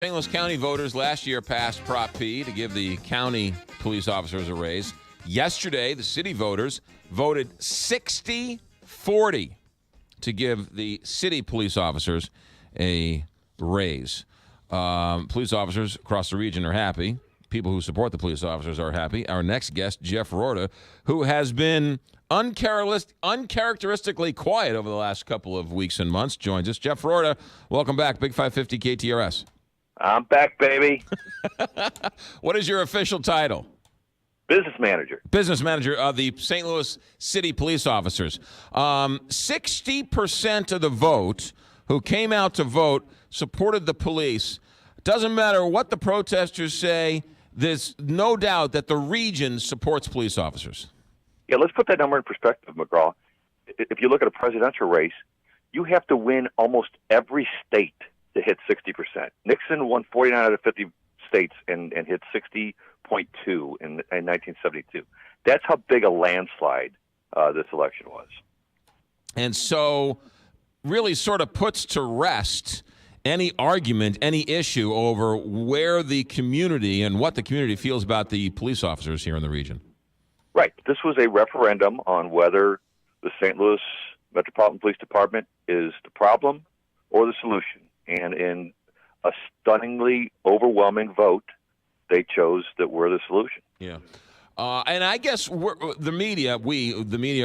St. Louis County voters last year passed Prop P to give the county police officers a raise. Yesterday, the city voters voted 60-40 to give the city police officers a raise. Police officers across the region are happy. People who support the police officers are happy. Our next guest, Jeff Roorda, who has been uncharacteristically quiet over the last couple of weeks and months, joins us. Jeff Roorda, welcome back. Big 550 KTRS. I'm back, baby. What is your official title? Business manager. Business manager of the St. Louis City Police Officers. 60% of the vote who came out to vote supported the police. Doesn't matter what the protesters say, there's no doubt that the region supports police officers. Yeah, let's put that number in perspective, McGraw. If you look at a presidential race, you have to win almost every state to hit 60%. Nixon won 49 out of 50 states and hit 60.2 in 1972. That's how big a landslide this election was. And so really sort of puts to rest any argument, any issue over where the community and what the community feels about the police officers here in the region. Right. This was a referendum on whether the St. Louis Metropolitan Police Department is the problem or the solution. And in a stunningly overwhelming vote, they chose that we're the solution. Yeah. And I guess the media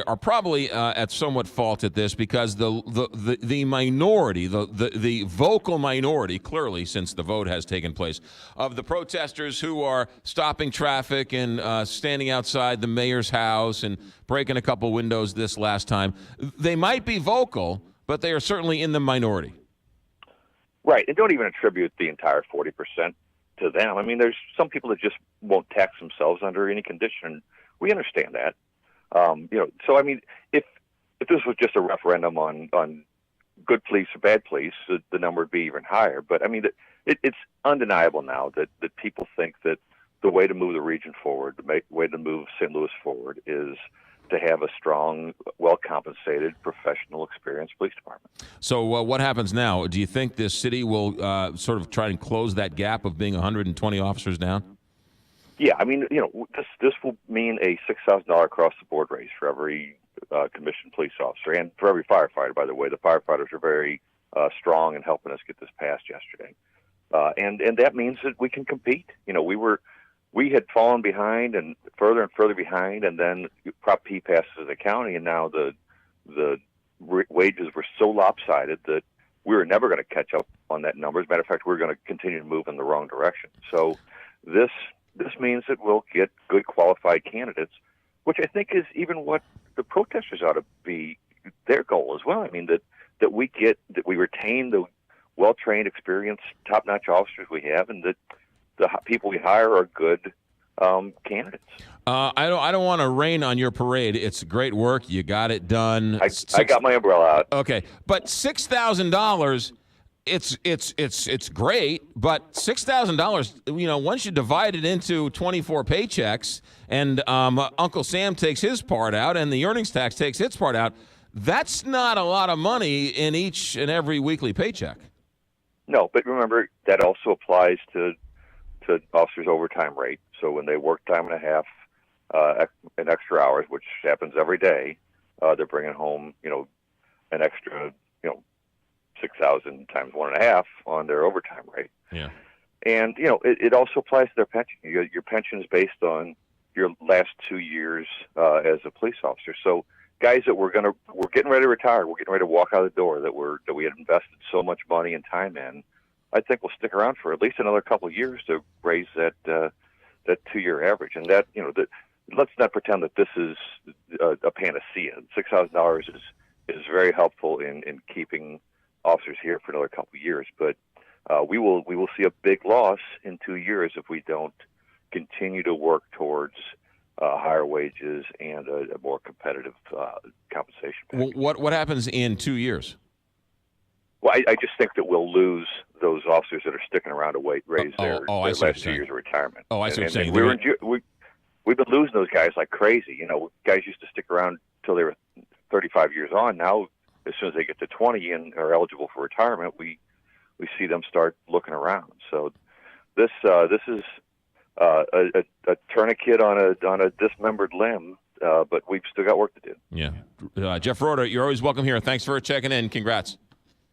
are probably at somewhat fault at this because the minority, the vocal minority, clearly since the vote has taken place, of the protesters who are stopping traffic and standing outside the mayor's house and breaking a couple windows this last time, they might be vocal, but they are certainly in the minority. Right, and don't even attribute the entire 40% to them. I mean, there's some people that just won't tax themselves under any condition. We understand that. So I mean, if this was just a referendum on good police or bad police, the number would be even higher. But I mean, it's undeniable now that people think that the way to move the region forward, the way to move St. Louis forward, is to have a strong, well-compensated, professional, experienced police department. So what happens now? Do you think this city will sort of try and close that gap of being 120 officers down? Yeah, I mean, this will mean a $6,000 across-the-board raise for every commissioned police officer and for every firefighter, by the way. The firefighters are very strong in helping us get this passed yesterday. And that means that we can compete. We had fallen behind and further behind, and then Prop P passes in the county, and now the wages were so lopsided that we were never going to catch up on that number. As a matter of fact, we're going to continue to move in the wrong direction. So this means that we'll get good qualified candidates, which I think is even what the protesters ought to be their goal as well. I mean, that we retain the well-trained, experienced, top-notch officers we have, and that the people we hire are good candidates. I don't want to rain on your parade. It's great work. You got it done. I got my umbrella out. Okay, but $6,000. It's great, but $6,000. Once you divide it into 24 paychecks, and Uncle Sam takes his part out, and the earnings tax takes its part out, that's not a lot of money in each and every weekly paycheck. No, but remember that also applies to officers' overtime rate. So when they work time and a half and extra hours, which happens every day, they're bringing home, an extra, 6,000 times 1.5 on their overtime rate. Yeah. And, it also applies to their pension. Your pension is based on your last 2 years as a police officer. So guys that we're getting ready to retire, we're getting ready to walk out the door, that we had invested so much money and time in, I think we'll stick around for at least another couple of years to raise that 2-year average. And that, let's not pretend that this is a panacea. $6,000 is very helpful in keeping officers here for another couple of years. But we will see a big loss in 2 years if we don't continue to work towards higher wages and a more competitive compensation package. What happens in 2 years? Well, I just think that we'll lose those officers that are sticking around to raise their last 2 years of retirement. Oh, I see what you're saying. We've been losing those guys like crazy. Guys used to stick around until they were 35 years on. Now, as soon as they get to 20 and are eligible for retirement, we we see them start looking around. So this is a tourniquet on a dismembered limb, but we've still got work to do. Yeah. Jeff Roorda, you're always welcome here. Thanks for checking in. Congrats.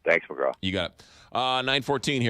Thanks, McGraw. You got it. 9:14 here.